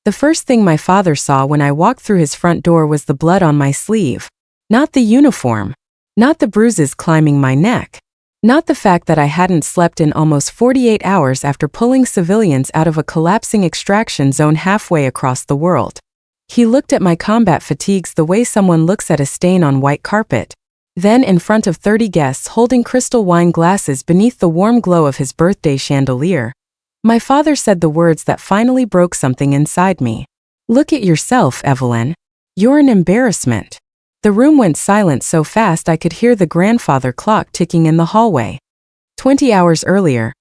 The first thing my father saw when I walked through his front door was the blood on my sleeve. Not the uniform. Not the bruises climbing my neck. Not the fact that I hadn't slept in almost 48 hours after pulling civilians out of a collapsing extraction zone halfway across the world. He looked at my combat fatigues the way someone looks at a stain on white carpet. Then, in front of 30 guests holding crystal wine glasses beneath the warm glow of his birthday chandelier, my father said the words that finally broke something inside me. "Look at yourself, Evelyn. You're an embarrassment." The room went silent so fast I could hear the grandfather clock ticking in the hallway. 20 hours earlier,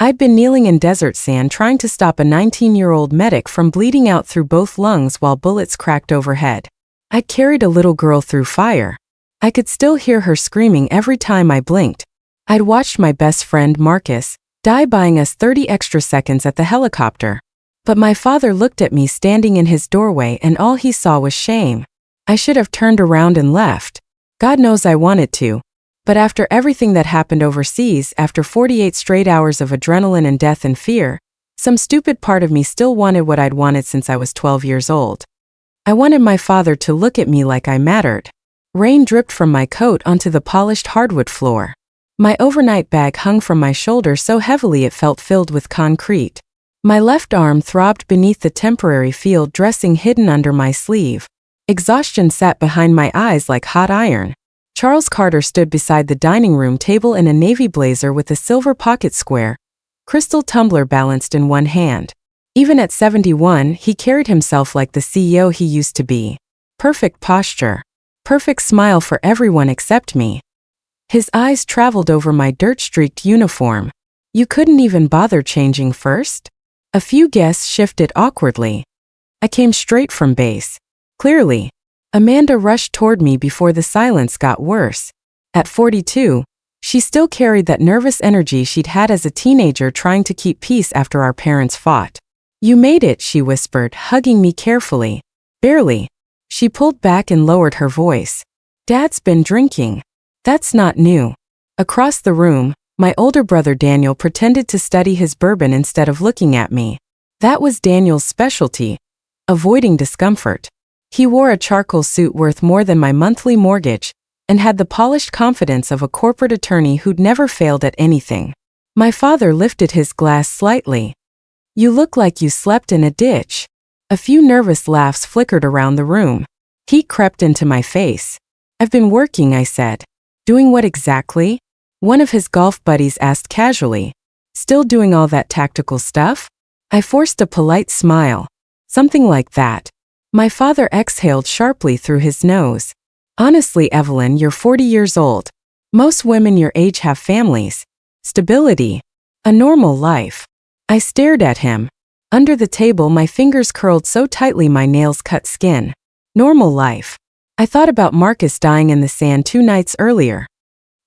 I'd been kneeling in desert sand trying to stop a 19-year-old medic from bleeding out through both lungs while bullets cracked overhead. I'd carried a little girl through fire. I could still hear her screaming every time I blinked. I'd watched my best friend Marcus die buying us 30 extra seconds at the helicopter. But my father looked at me standing in his doorway and all he saw was shame. I should have turned around and left. God knows I wanted to. But after everything that happened overseas, after 48 straight hours of adrenaline and death and fear, some stupid part of me still wanted what I'd wanted since I was 12 years old. I wanted my father to look at me like I mattered. Rain dripped from my coat onto the polished hardwood floor. My overnight bag hung from my shoulder so heavily it felt filled with concrete. My left arm throbbed beneath the temporary field dressing hidden under my sleeve. Exhaustion sat behind my eyes like hot iron. Charles Carter stood beside the dining room table in a navy blazer with a silver pocket square, crystal tumbler balanced in one hand. Even at 71, he carried himself like the CEO he used to be. Perfect posture. Perfect smile for everyone except me. His eyes traveled over my dirt-streaked uniform. "You couldn't even bother changing first?" A few guests shifted awkwardly. I came straight from base. Clearly. Amanda rushed toward me before the silence got worse. At 42, she still carried that nervous energy she'd had as a teenager trying to keep peace after our parents fought. "You made it," she whispered, hugging me carefully. "Barely." She pulled back and lowered her voice. "Dad's been drinking." "That's not new." Across the room, my older brother Daniel pretended to study his bourbon instead of looking at me. That was Daniel's specialty. Avoiding discomfort. He wore a charcoal suit worth more than my monthly mortgage, and had the polished confidence of a corporate attorney who'd never failed at anything. My father lifted his glass slightly. "You look like you slept in a ditch." A few nervous laughs flickered around the room. Heat crept into my face. "I've been working," I said. "Doing what exactly?" One of his golf buddies asked casually. "Still doing all that tactical stuff?" I forced a polite smile. "Something like that." My father exhaled sharply through his nose. "Honestly, Evelyn, you're 40 years old. Most women your age have families. Stability. A normal life." I stared at him. Under the table, my fingers curled so tightly my nails cut skin. Normal life. I thought about Marcus dying in the sand 2 nights earlier.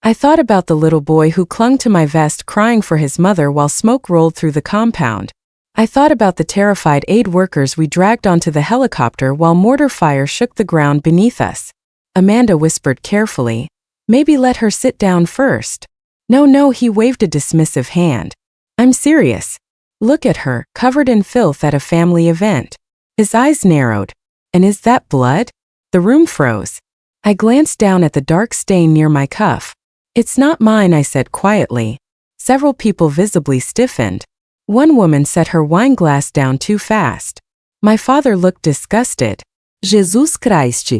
I thought about the little boy who clung to my vest crying for his mother while smoke rolled through the compound. I thought about the terrified aid workers we dragged onto the helicopter while mortar fire shook the ground beneath us. Amanda whispered carefully, "Maybe let her sit down first." No, he waved a dismissive hand. "I'm serious. Look at her, covered in filth at a family event." His eyes narrowed. "And is that blood?" The room froze. I glanced down at the dark stain near my cuff. "It's not mine," I said quietly. Several people visibly stiffened. One woman set her wine glass down too fast. My father looked disgusted. "Jesus Christ.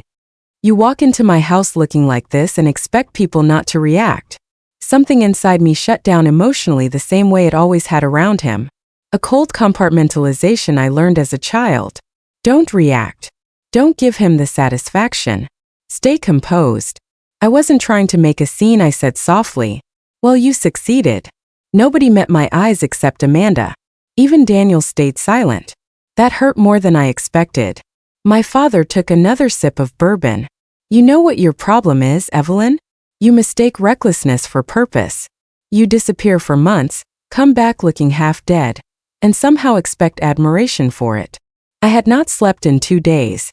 You walk into my house looking like this and expect people not to react." Something inside me shut down emotionally the same way it always had around him. A cold compartmentalization I learned as a child. Don't react. Don't give him the satisfaction. Stay composed. I wasn't trying to make a scene, I said softly. "Well, you succeeded." Nobody met my eyes except Amanda. Even Daniel stayed silent. That hurt more than I expected. My father took another sip of bourbon. "You know what your problem is, Evelyn? You mistake recklessness for purpose. You disappear for months, come back looking half dead, and somehow expect admiration for it." I had not slept in 2 days.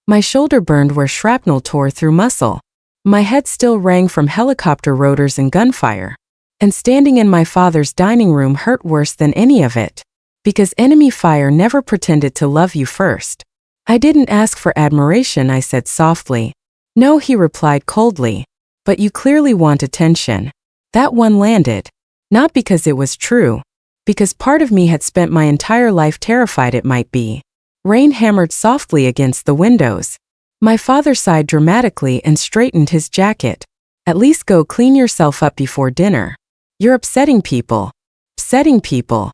My shoulder burned where shrapnel tore through muscle. My head still rang from helicopter rotors and gunfire. And standing in my father's dining room hurt worse than any of it. Because enemy fire never pretended to love you first. I didn't ask for admiration, I said softly. No, he replied coldly. But you clearly want attention. That one landed. Not because it was true. Because part of me had spent my entire life terrified it might be. Rain hammered softly against the windows. My father sighed dramatically and straightened his jacket. At least go clean yourself up before dinner. You're upsetting people. Upsetting people.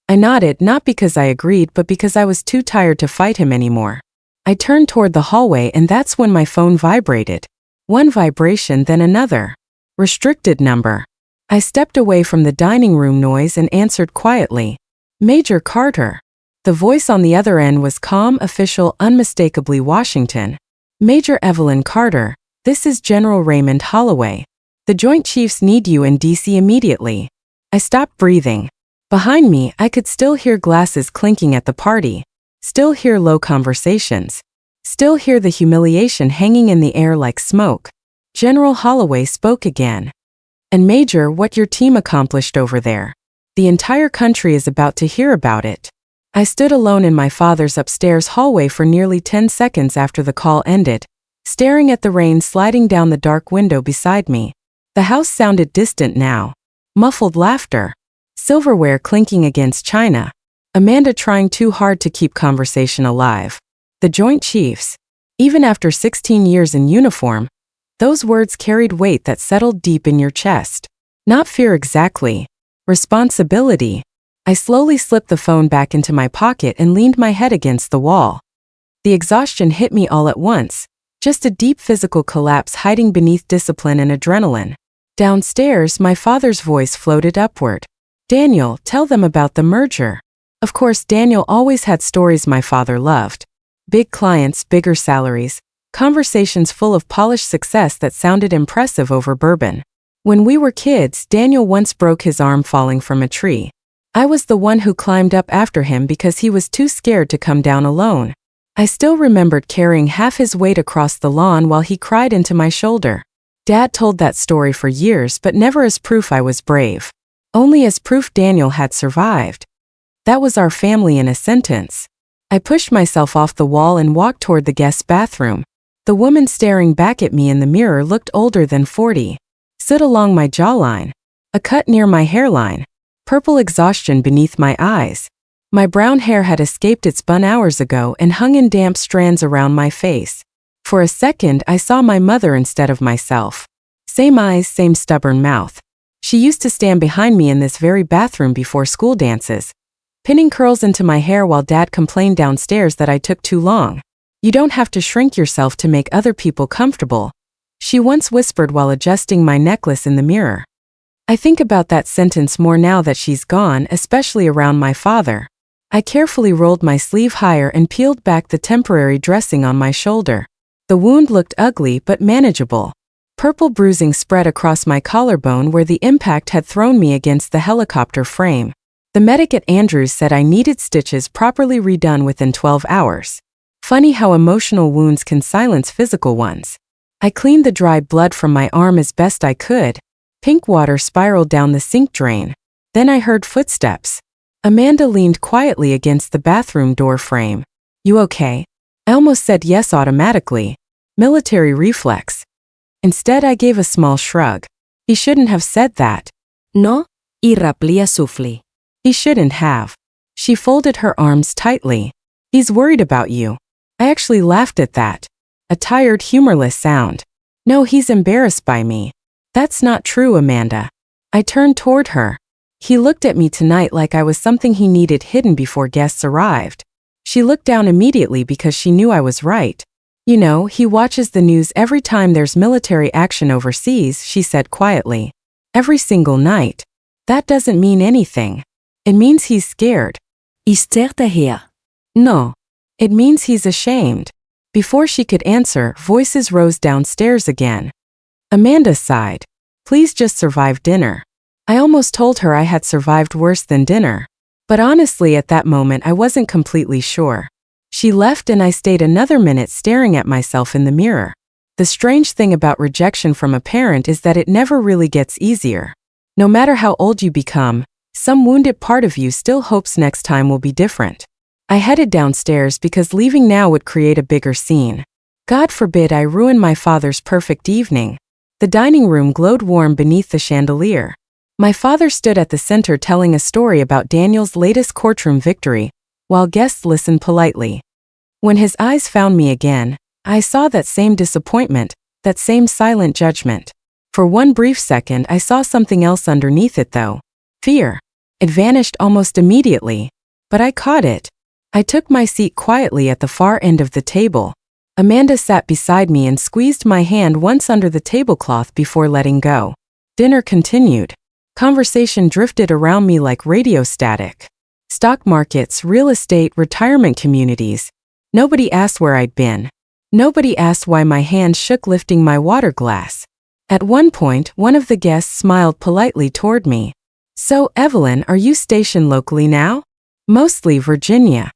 I nodded, not because I agreed but because I was too tired to fight him anymore. I turned toward the hallway and that's when my phone vibrated. One vibration, then another. Restricted number. I stepped away from the dining room noise and answered quietly. Major Carter. The voice on the other end was calm, official, unmistakably Washington. Major Evelyn Carter, this is General Raymond Holloway. The Joint Chiefs need you in D.C. immediately. I stopped breathing. Behind me, I could still hear glasses clinking at the party. Still hear low conversations. Still hear the humiliation hanging in the air like smoke. General Holloway spoke again. And Major, what your team accomplished over there. The entire country is about to hear about it. I stood alone in my father's upstairs hallway for nearly 10 seconds after the call ended, staring at the rain sliding down the dark window beside me. The house sounded distant now. Muffled laughter. Silverware clinking against china. Amanda trying too hard to keep conversation alive. The Joint Chiefs. Even after 16 years in uniform, those words carried weight that settled deep in your chest. Not fear exactly. Responsibility. I slowly slipped the phone back into my pocket and leaned my head against the wall. The exhaustion hit me all at once. Just a deep physical collapse hiding beneath discipline and adrenaline. Downstairs, my father's voice floated upward. Daniel, tell them about the merger. Of course, Daniel always had stories my father loved. Big clients, bigger salaries, conversations full of polished success that sounded impressive over bourbon. When we were kids, Daniel once broke his arm falling from a tree. I was the one who climbed up after him because he was too scared to come down alone. I still remembered carrying half his weight across the lawn while he cried into my shoulder. Dad told that story for years but never as proof I was brave. Only as proof Daniel had survived. That was our family in a sentence. I pushed myself off the wall and walked toward the guest bathroom. The woman staring back at me in the mirror looked older than 40. Soot along my jawline. A cut near my hairline. Purple exhaustion beneath my eyes. My brown hair had escaped its bun hours ago and hung in damp strands around my face. For a second, I saw my mother instead of myself. Same eyes, same stubborn mouth. She used to stand behind me in this very bathroom before school dances, pinning curls into my hair while Dad complained downstairs that I took too long. You don't have to shrink yourself to make other people comfortable, she once whispered while adjusting my necklace in the mirror. I think about that sentence more now that she's gone, especially around my father. I carefully rolled my sleeve higher and peeled back the temporary dressing on my shoulder. The wound looked ugly but manageable. Purple bruising spread across my collarbone where the impact had thrown me against the helicopter frame. The medic at Andrews said I needed stitches properly redone within 12 hours. Funny how emotional wounds can silence physical ones. I cleaned the dried blood from my arm as best I could. Pink water spiraled down the sink drain. Then I heard footsteps. Amanda leaned quietly against the bathroom door frame. You okay? I almost said yes automatically. Military reflex. Instead, I gave a small shrug. He shouldn't have said that. No, y raplia sufli. He shouldn't have. She folded her arms tightly. He's worried about you. I actually laughed at that. A tired, humorless sound. No, he's embarrassed by me. That's not true, Amanda. I turned toward her. He looked at me tonight like I was something he needed hidden before guests arrived. She looked down immediately because she knew I was right. You know, he watches the news every time there's military action overseas, she said quietly. Every single night. That doesn't mean anything. It means he's scared. Ist daher? No. It means he's ashamed. Before she could answer, voices rose downstairs again. Amanda sighed. Please just survive dinner. I almost told her I had survived worse than dinner. But honestly, at that moment, I wasn't completely sure. She left and I stayed another minute staring at myself in the mirror. The strange thing about rejection from a parent is that it never really gets easier. No matter how old you become, Some wounded part of you still hopes next time will be different. I headed downstairs because leaving now would create a bigger scene. God forbid I ruin my father's perfect evening. The dining room glowed warm beneath the chandelier. My father stood at the center telling a story about Daniel's latest courtroom victory, while guests listened politely. When his eyes found me again, I saw that same disappointment, that same silent judgment. For one brief second I saw something else underneath it though. Fear. It vanished almost immediately. But I caught it. I took my seat quietly at the far end of the table. Amanda sat beside me and squeezed my hand once under the tablecloth before letting go. Dinner continued. Conversation drifted around me like radio static. Stock markets, real estate, retirement communities. Nobody asked where I'd been. Nobody asked why my hand shook lifting my water glass. At one point, one of the guests smiled politely toward me. So, Evelyn, are you stationed locally now? Mostly Virginia.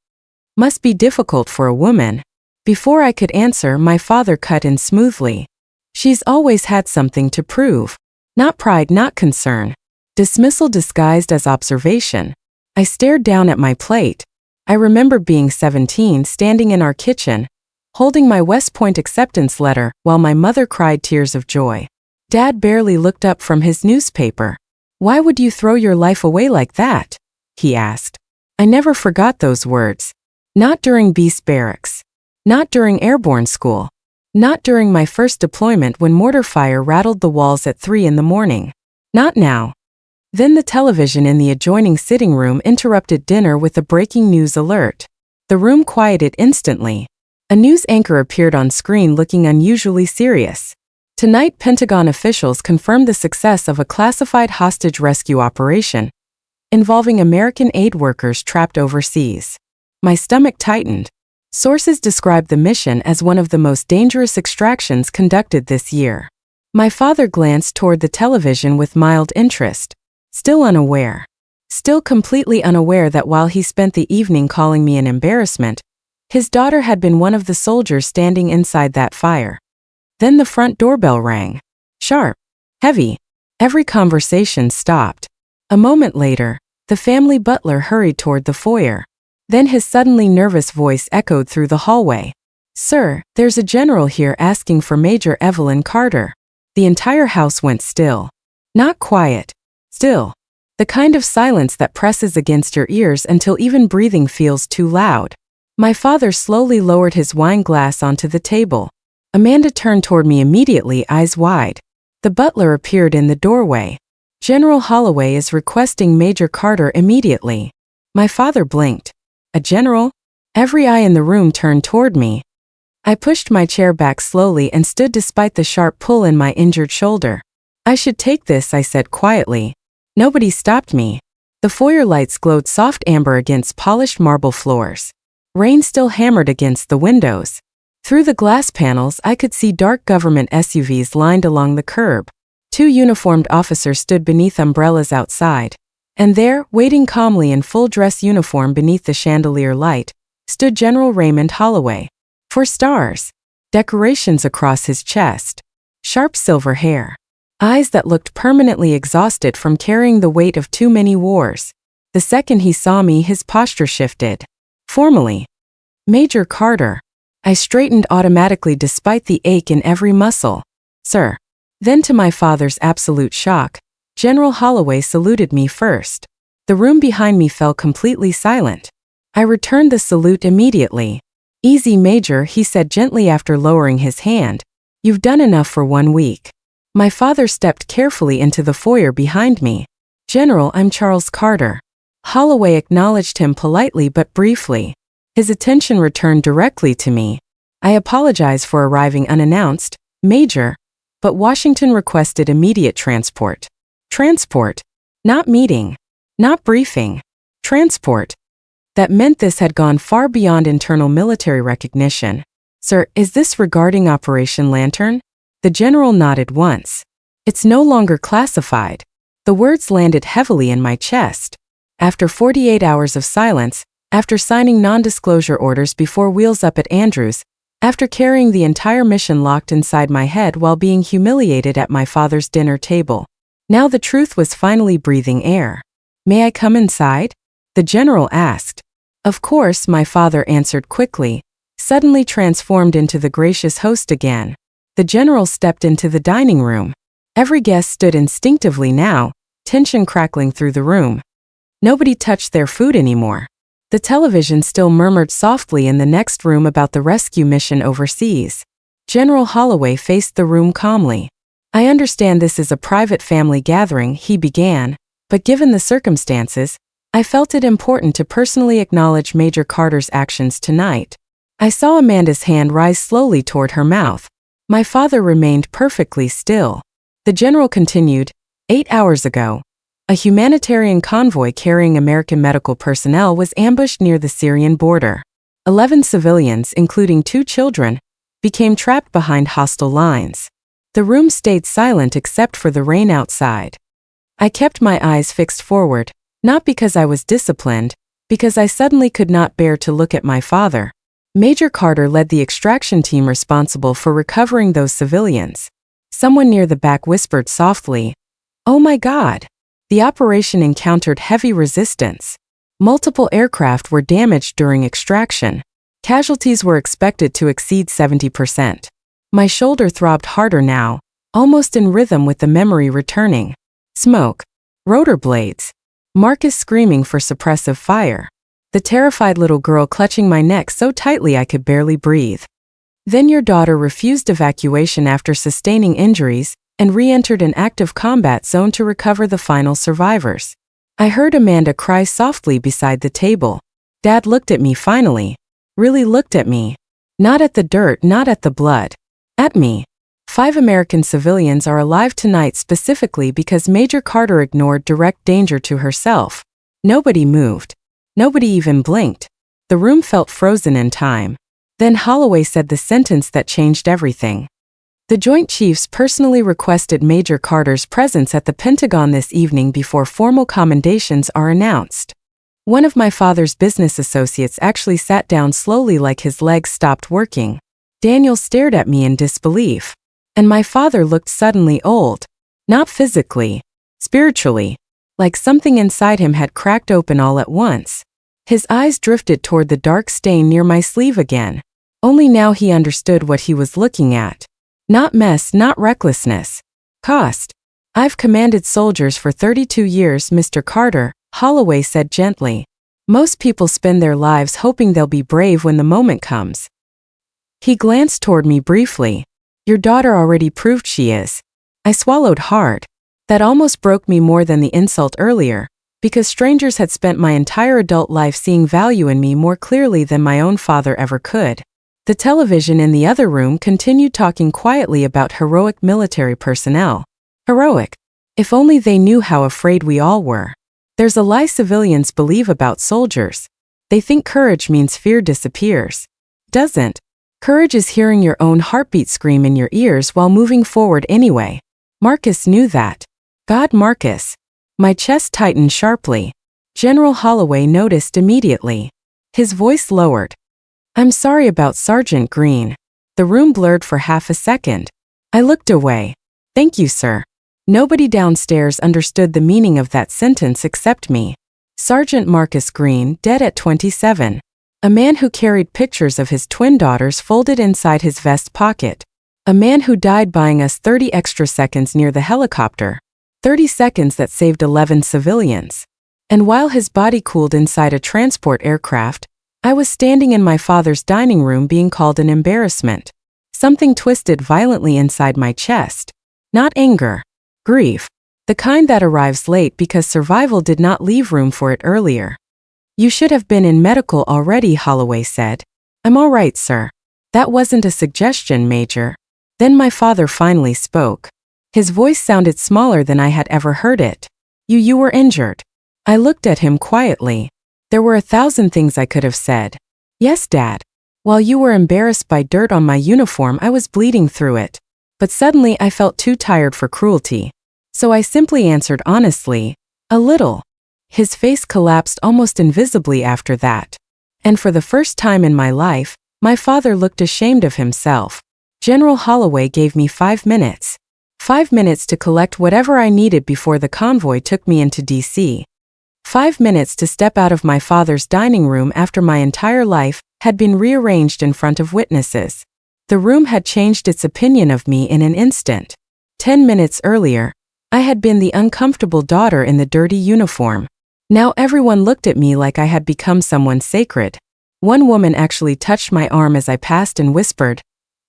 Must be difficult for a woman. Before I could answer, my father cut in smoothly. She's always had something to prove. Not pride, not concern. Dismissal disguised as observation. I stared down at my plate. I remember being 17, standing in our kitchen, holding my West Point acceptance letter while my mother cried tears of joy. Dad barely looked up from his newspaper. Why would you throw your life away like that? He asked. I never forgot those words. Not during Beast Barracks. Not during airborne school. Not during my first deployment when mortar fire rattled the walls at 3 in the morning. Not now. Then the television in the adjoining sitting room interrupted dinner with a breaking news alert. The room quieted instantly. A news anchor appeared on screen looking unusually serious. Tonight, Pentagon officials confirmed the success of a classified hostage rescue operation involving American aid workers trapped overseas. My stomach tightened. Sources described the mission as one of the most dangerous extractions conducted this year. My father glanced toward the television with mild interest. Still unaware. Still completely unaware that while he spent the evening calling me an embarrassment, his daughter had been one of the soldiers standing inside that fire. Then the front doorbell rang. Sharp. Heavy. Every conversation stopped. A moment later, the family butler hurried toward the foyer. Then his suddenly nervous voice echoed through the hallway. Sir, there's a general here asking for Major Evelyn Carter. The entire house went still. Not quiet. Still. The kind of silence that presses against your ears until even breathing feels too loud. My father slowly lowered his wine glass onto the table. Amanda turned toward me immediately, eyes wide. The butler appeared in the doorway. General Holloway is requesting Major Carter immediately. My father blinked. A general? Every eye in the room turned toward me. I pushed my chair back slowly and stood despite the sharp pull in my injured shoulder. I should take this, I said quietly. Nobody stopped me. The foyer lights glowed soft amber against polished marble floors. Rain still hammered against the windows. Through the glass panels, I could see dark government SUVs lined along the curb. 2 uniformed officers stood beneath umbrellas outside. And there, waiting calmly in full dress uniform beneath the chandelier light, stood General Raymond Holloway. 4 stars. Decorations across his chest. Sharp silver hair. Eyes that looked permanently exhausted from carrying the weight of too many wars. The second he saw me, his posture shifted. Formally. Major Carter. I straightened automatically despite the ache in every muscle. Sir. Then to my father's absolute shock, General Holloway saluted me first. The room behind me fell completely silent. I returned the salute immediately. Easy, Major, he said gently after lowering his hand. You've done enough for 1 week. My father stepped carefully into the foyer behind me. General, I'm Charles Carter. Holloway acknowledged him politely but briefly. His attention returned directly to me. I apologize for arriving unannounced, Major, but Washington requested immediate transport. Transport. Not meeting. Not briefing. Transport. That meant this had gone far beyond internal military recognition. Sir, is this regarding Operation Lantern? The general nodded once. It's no longer classified. The words landed heavily in my chest. After 48 hours of silence, after signing non-disclosure orders before Wheels Up at Andrews, after carrying the entire mission locked inside my head while being humiliated at my father's dinner table. Now the truth was finally breathing air. "May I come inside?" the general asked. Of course, my father answered quickly, suddenly transformed into the gracious host again. The general stepped into the dining room. Every guest stood instinctively now, tension crackling through the room. Nobody touched their food anymore. The television still murmured softly in the next room about the rescue mission overseas. General Holloway faced the room calmly. "I understand this is a private family gathering," he began, "but given the circumstances, I felt it important to personally acknowledge Major Carter's actions tonight." I saw Amanda's hand rise slowly toward her mouth. My father remained perfectly still. The general continued, 8 hours ago, a humanitarian convoy carrying American medical personnel was ambushed near the Syrian border. 11 civilians, including 2 children, became trapped behind hostile lines. The room stayed silent except for the rain outside. I kept my eyes fixed forward, not because I was disciplined, because I suddenly could not bear to look at my father. Major Carter led the extraction team responsible for recovering those civilians. Someone near the back whispered softly, "Oh my God!" The operation encountered heavy resistance. Multiple aircraft were damaged during extraction. Casualties were expected to exceed 70%. My shoulder throbbed harder now, almost in rhythm with the memory returning. Smoke. Rotor blades. Marcus screaming for suppressive fire. The terrified little girl clutching my neck so tightly I could barely breathe. Then your daughter refused evacuation after sustaining injuries and re-entered an active combat zone to recover the final survivors. I heard Amanda cry softly beside the table. Dad looked at me finally. Really looked at me. Not at the dirt, not at the blood. At me. 5 American civilians are alive tonight specifically because Major Carter ignored direct danger to herself. Nobody moved. Nobody even blinked. The room felt frozen in time. Then Holloway said the sentence that changed everything. The Joint Chiefs personally requested Major Carter's presence at the Pentagon this evening before formal commendations are announced. One of my father's business associates actually sat down slowly like his legs stopped working. Daniel stared at me in disbelief. And my father looked suddenly old. Not physically. Spiritually. Like something inside him had cracked open all at once. His eyes drifted toward the dark stain near my sleeve again. Only now he understood what he was looking at. Not mess, not recklessness. Cost. "I've commanded soldiers for 32 years, Mr. Carter," Holloway said gently. "Most people spend their lives hoping they'll be brave when the moment comes." He glanced toward me briefly. "Your daughter already proved she is." I swallowed hard. That almost broke me more than the insult earlier, because strangers had spent my entire adult life seeing value in me more clearly than my own father ever could. The television in the other room continued talking quietly about heroic military personnel. Heroic. If only they knew how afraid we all were. There's a lie civilians believe about soldiers. They think courage means fear disappears. Doesn't. Courage is hearing your own heartbeat scream in your ears while moving forward anyway. Marcus knew that. God, Marcus. My chest tightened sharply. General Holloway noticed immediately. His voice lowered. "I'm sorry about Sergeant Green." The room blurred for half a second. I looked away. "Thank you, sir." Nobody downstairs understood the meaning of that sentence except me. Sergeant Marcus Green, dead at 27. A man who carried pictures of his twin daughters folded inside his vest pocket. A man who died buying us 30 extra seconds near the helicopter. 30 seconds that saved 11 civilians. And while his body cooled inside a transport aircraft, I was standing in my father's dining room being called an embarrassment. Something twisted violently inside my chest. Not anger. Grief. The kind that arrives late because survival did not leave room for it earlier. "You should have been in medical already," Holloway said. "I'm all right, sir." "That wasn't a suggestion, Major." Then my father finally spoke. His voice sounded smaller than I had ever heard it. You were injured." I looked at him quietly. There were 1,000 things I could have said. "Yes, Dad. While you were embarrassed by dirt on my uniform, I was bleeding through it. But suddenly I felt too tired for cruelty. So I simply answered honestly, a little." His face collapsed almost invisibly after that. And for the first time in my life, my father looked ashamed of himself. General Holloway gave me 5 minutes. 5 minutes to collect whatever I needed before the convoy took me into D.C. 5 minutes to step out of my father's dining room after my entire life had been rearranged in front of witnesses. The room had changed its opinion of me in an instant. 10 minutes earlier, I had been the uncomfortable daughter in the dirty uniform. Now everyone looked at me like I had become someone sacred. One woman actually touched my arm as I passed and whispered,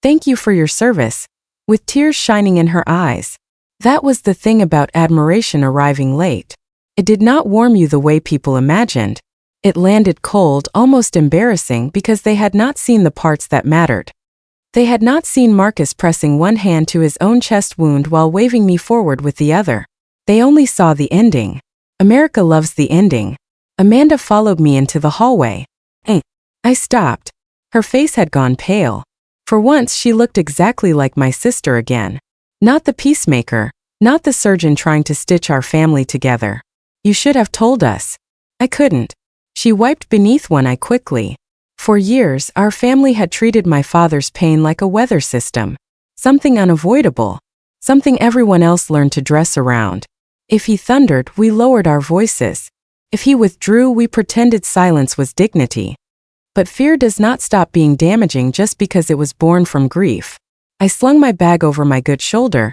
"Thank you for your service," with tears shining in her eyes. That was the thing about admiration arriving late. It did not warm you the way people imagined. It landed cold, almost embarrassing, because they had not seen the parts that mattered. They had not seen Marcus pressing one hand to his own chest wound while waving me forward with the other. They only saw the ending. America loves the ending. Amanda followed me into the hallway. I stopped. Her face had gone pale. For once she looked exactly like my sister again. Not the peacemaker, not the surgeon trying to stitch our family together. "You should have told us." I couldn't. She wiped beneath one eye quickly. For years, our family had treated my father's pain like a weather system. Something unavoidable. Something everyone else learned to dress around. If he thundered, we lowered our voices. If he withdrew, we pretended silence was dignity. But fear does not stop being damaging just because it was born from grief. I slung my bag over my good shoulder,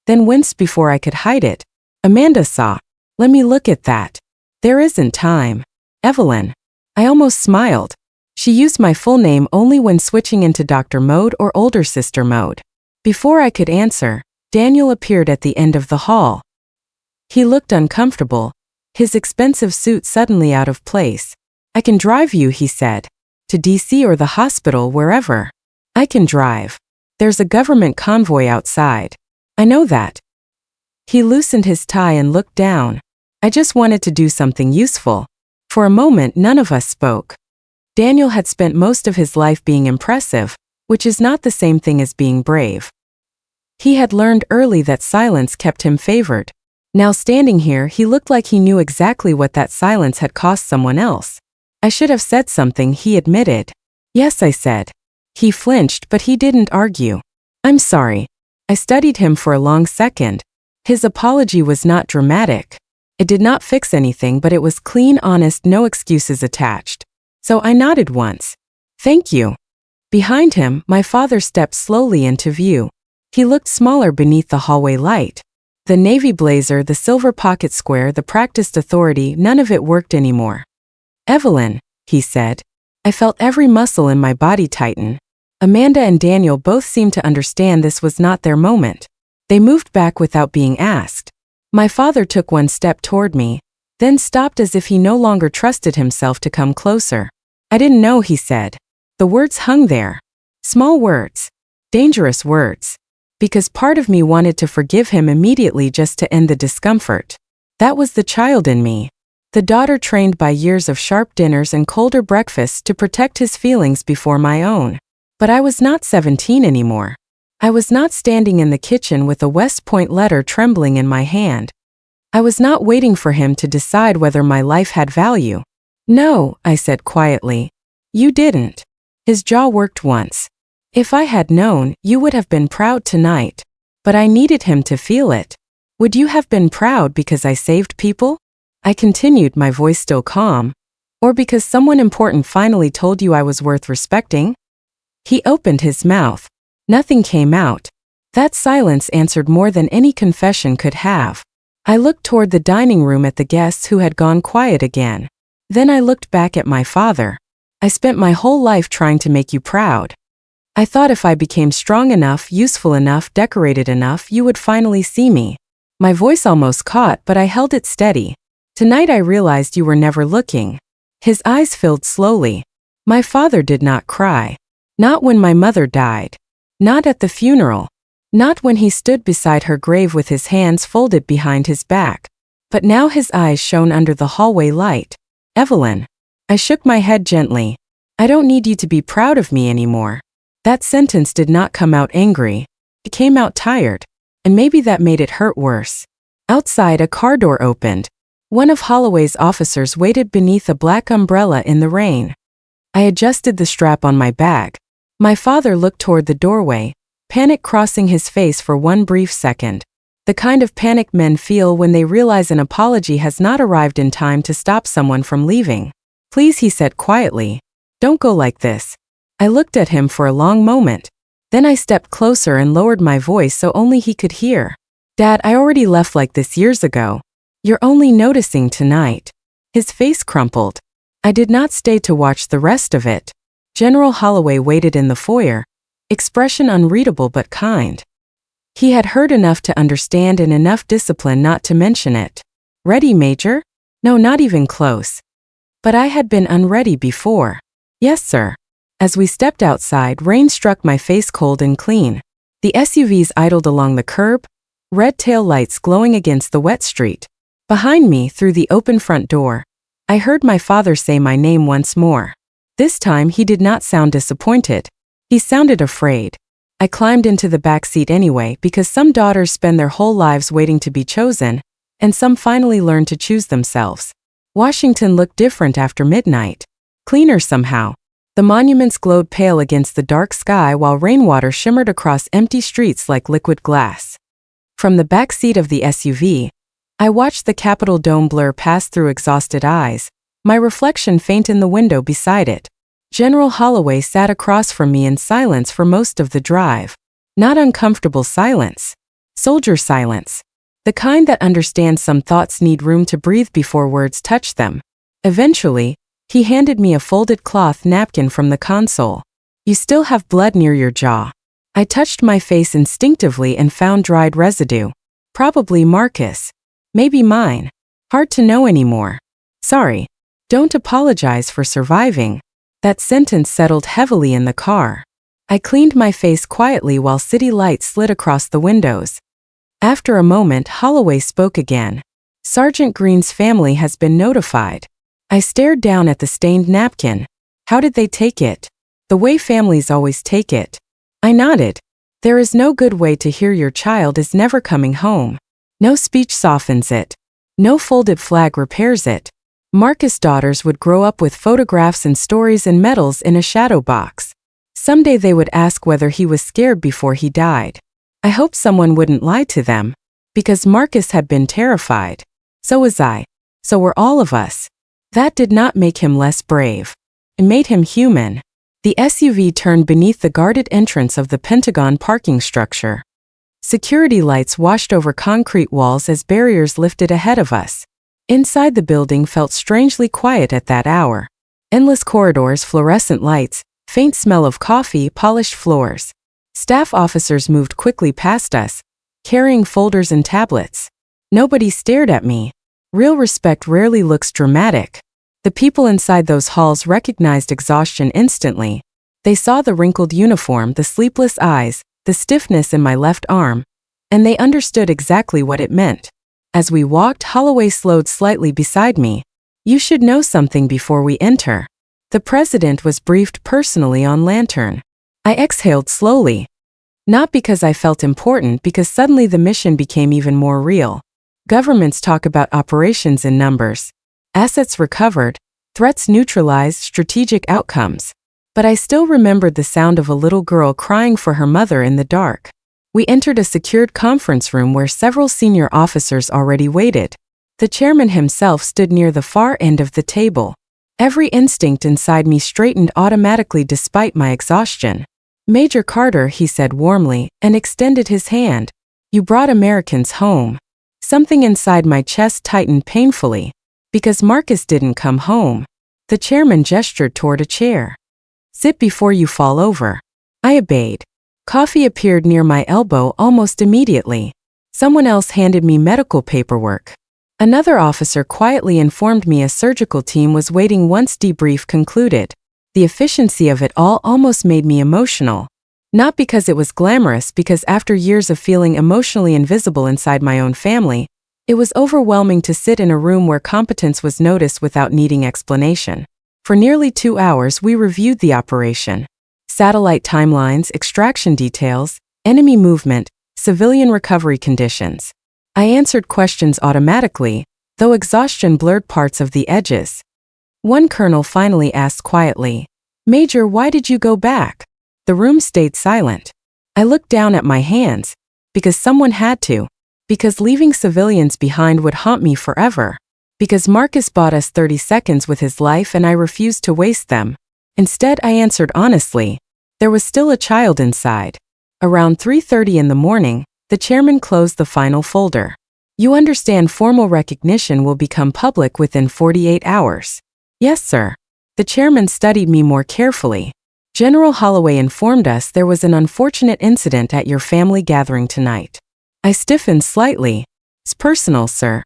then winced before I could hide it. Amanda saw. "Let me look at that." "There isn't time." "Evelyn." I almost smiled. She used my full name only when switching into doctor mode or older sister mode. Before I could answer, Daniel appeared at the end of the hall. He looked uncomfortable, his expensive suit suddenly out of place. "I can drive you," he said. "To DC or the hospital, wherever." "I can drive. There's a government convoy outside." "I know that." He loosened his tie and looked down. I just wanted to do something useful. For a moment, none of us spoke. Daniel had spent most of his life being impressive, which is not the same thing as being brave. He had learned early that silence kept him favored. Now standing here, he looked like he knew exactly what that silence had cost someone else. "I should have said something," he admitted. "Yes," I said. He flinched, but he didn't argue. "I'm sorry." I studied him for a long second. His apology was not dramatic. It did not fix anything, but it was clean, honest, no excuses attached. So I nodded once. "Thank you." Behind him, my father stepped slowly into view. He looked smaller beneath the hallway light. The navy blazer, the silver pocket square, the practiced authority, none of it worked anymore. "Evelyn," he said. I felt every muscle in my body tighten. Amanda and Daniel both seemed to understand this was not their moment. They moved back without being asked. My father took one step toward me, then stopped as if he no longer trusted himself to come closer. "I didn't know," he said. The words hung there. Small words. Dangerous words. Because part of me wanted to forgive him immediately just to end the discomfort. That was the child in me. The daughter trained by years of sharp dinners and colder breakfasts to protect his feelings before my own. But I was not 17 anymore. I was not standing in the kitchen with a West Point letter trembling in my hand. I was not waiting for him to decide whether my life had value. "No," I said quietly. "You didn't." His jaw worked once. "If I had known, you would have been proud tonight. But I needed him to feel it." "Would you have been proud because I saved people?" I continued, my voice still calm. "Or because someone important finally told you I was worth respecting?" He opened his mouth. Nothing came out. That silence answered more than any confession could have. I looked toward the dining room at the guests who had gone quiet again. Then I looked back at my father. "I spent my whole life trying to make you proud. I thought if I became strong enough, useful enough, decorated enough, you would finally see me." My voice almost caught, but I held it steady. "Tonight I realized you were never looking." His eyes filled slowly. My father did not cry. Not when my mother died. Not at the funeral. Not when he stood beside her grave with his hands folded behind his back. But now his eyes shone under the hallway light. "Evelyn." I shook my head gently. "I don't need you to be proud of me anymore." That sentence did not come out angry. It came out tired. And maybe that made it hurt worse. Outside, a car door opened. One of Holloway's officers waited beneath a black umbrella in the rain. I adjusted the strap on my bag. My father looked toward the doorway, panic crossing his face for one brief second. The kind of panic men feel when they realize an apology has not arrived in time to stop someone from leaving. Please, he said quietly. Don't go like this. I looked at him for a long moment. Then I stepped closer and lowered my voice so only he could hear. Dad, I already left like this years ago. You're only noticing tonight. His face crumpled. I did not stay to watch the rest of it. General Holloway waited in the foyer, expression unreadable but kind. He had heard enough to understand and enough discipline not to mention it. Ready, Major? No, not even close. But I had been unready before. Yes, sir. As we stepped outside, rain struck my face cold and clean. The SUVs idled along the curb, red tail lights glowing against the wet street. Behind me, through the open front door, I heard my father say my name once more. This time he did not sound disappointed. He sounded afraid. I climbed into the back seat anyway because some daughters spend their whole lives waiting to be chosen, and some finally learn to choose themselves. Washington looked different after midnight. Cleaner somehow. The monuments glowed pale against the dark sky while rainwater shimmered across empty streets like liquid glass. From the back seat of the SUV, I watched the Capitol dome blur past through exhausted eyes, my reflection faint in the window beside it. General Holloway sat across from me in silence for most of the drive. Not uncomfortable silence. Soldier silence. The kind that understands some thoughts need room to breathe before words touch them. Eventually, he handed me a folded cloth napkin from the console. You still have blood near your jaw. I touched my face instinctively and found dried residue. Probably Marcus. Maybe mine. Hard to know anymore. Sorry. Don't apologize for surviving. That sentence settled heavily in the car. I cleaned my face quietly while city lights slid across the windows. After a moment, Holloway spoke again. Sergeant Green's family has been notified. I stared down at the stained napkin. How did they take it? The way families always take it. I nodded. There is no good way to hear your child is never coming home. No speech softens it. No folded flag repairs it. Marcus' daughters would grow up with photographs and stories and medals in a shadow box. Someday they would ask whether he was scared before he died. I hoped someone wouldn't lie to them, because Marcus had been terrified. So was I. So were all of us. That did not make him less brave. It made him human. The SUV turned beneath the guarded entrance of the Pentagon parking structure. Security lights washed over concrete walls as barriers lifted ahead of us. Inside the building felt strangely quiet at that hour. Endless corridors, fluorescent lights, faint smell of coffee, polished floors. Staff officers moved quickly past us, carrying folders and tablets. Nobody stared at me. Real respect rarely looks dramatic. The people inside those halls recognized exhaustion instantly. They saw the wrinkled uniform, the sleepless eyes, the stiffness in my left arm, and they understood exactly what it meant. As we walked, Holloway slowed slightly beside me. You should know something before we enter. The president was briefed personally on Lantern. I exhaled slowly. Not because I felt important, because suddenly the mission became even more real. Governments talk about operations in numbers. Assets recovered, threats neutralized, strategic outcomes. But I still remembered the sound of a little girl crying for her mother in the dark. We entered a secured conference room where several senior officers already waited. The chairman himself stood near the far end of the table. Every instinct inside me straightened automatically despite my exhaustion. Major Carter, he said warmly, and extended his hand. You brought Americans home. Something inside my chest tightened painfully. Because Marcus didn't come home. The chairman gestured toward a chair. Sit before you fall over. I obeyed. Coffee appeared near my elbow almost immediately. Someone else handed me medical paperwork. Another officer quietly informed me a surgical team was waiting once debrief concluded. The efficiency of it all almost made me emotional. Not because it was glamorous, because after years of feeling emotionally invisible inside my own family, it was overwhelming to sit in a room where competence was noticed without needing explanation. For nearly 2 hours we reviewed the operation. Satellite timelines, extraction details, enemy movement, civilian recovery conditions. I answered questions automatically, though exhaustion blurred parts of the edges. One colonel finally asked quietly, "Major, why did you go back?" The room stayed silent. I looked down at my hands, because someone had to. Because leaving civilians behind would haunt me forever. Because Marcus bought us 30 seconds with his life and I refused to waste them. Instead, I answered honestly. There was still a child inside. Around 3:30 in the morning, the chairman closed the final folder. You understand formal recognition will become public within 48 hours. Yes, sir. The chairman studied me more carefully. General Holloway informed us there was an unfortunate incident at your family gathering tonight. I stiffened slightly. It's personal, sir.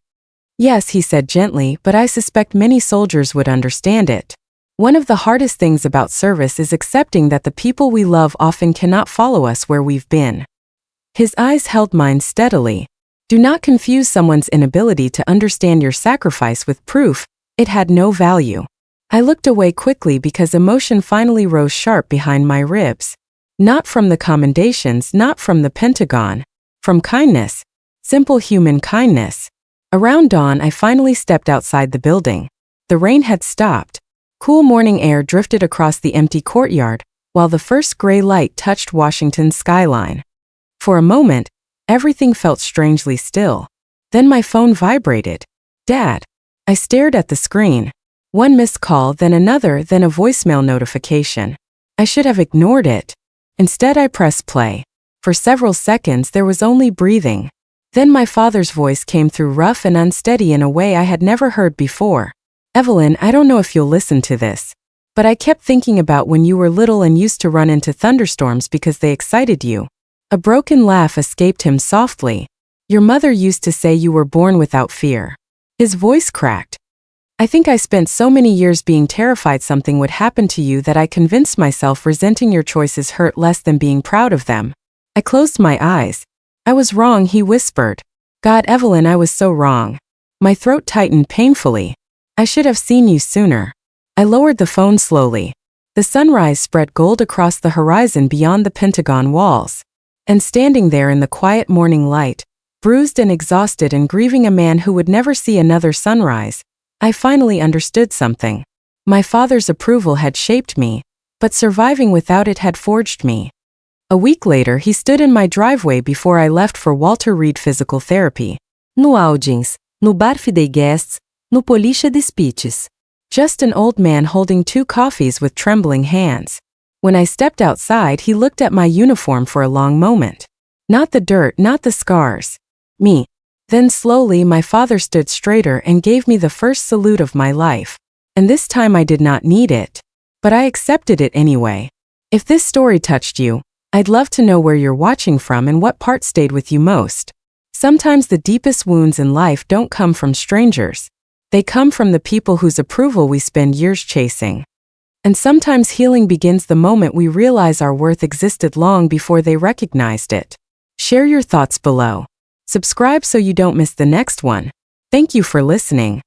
Yes, he said gently, but I suspect many soldiers would understand it. One of the hardest things about service is accepting that the people we love often cannot follow us where we've been. His eyes held mine steadily. Do not confuse someone's inability to understand your sacrifice with proof. It had no value. I looked away quickly because emotion finally rose sharp behind my ribs. Not from the commendations, not from the Pentagon. From kindness. Simple human kindness. Around dawn, I finally stepped outside the building. The rain had stopped. Cool morning air drifted across the empty courtyard, while the first gray light touched Washington's skyline. For a moment, everything felt strangely still. Then my phone vibrated. Dad. I stared at the screen. One missed call, then another, then a voicemail notification. I should have ignored it. Instead, I pressed play. For several seconds, there was only breathing. Then my father's voice came through rough and unsteady in a way I had never heard before. Evelyn, I don't know if you'll listen to this, but I kept thinking about when you were little and used to run into thunderstorms because they excited you. A broken laugh escaped him softly. Your mother used to say you were born without fear. His voice cracked. I think I spent so many years being terrified something would happen to you that I convinced myself resenting your choices hurt less than being proud of them. I closed my eyes. I was wrong, he whispered. God, Evelyn, I was so wrong. My throat tightened painfully. I should have seen you sooner. I lowered the phone slowly. The sunrise spread gold across the horizon beyond the Pentagon walls. And standing there in the quiet morning light, bruised and exhausted and grieving a man who would never see another sunrise, I finally understood something. My father's approval had shaped me, but surviving without it had forged me. A week later, he stood in my driveway before I left for Walter Reed Physical Therapy. No audience, no birthday guests, no police de speeches. Just an old man holding 2 coffees with trembling hands. When I stepped outside, he looked at my uniform for a long moment. Not the dirt, not the scars. Me. Then slowly my father stood straighter and gave me the first salute of my life. And this time I did not need it. But I accepted it anyway. If this story touched you, I'd love to know where you're watching from and what part stayed with you most. Sometimes the deepest wounds in life don't come from strangers. They come from the people whose approval we spend years chasing. And sometimes healing begins the moment we realize our worth existed long before they recognized it. Share your thoughts below. Subscribe so you don't miss the next one. Thank you for listening.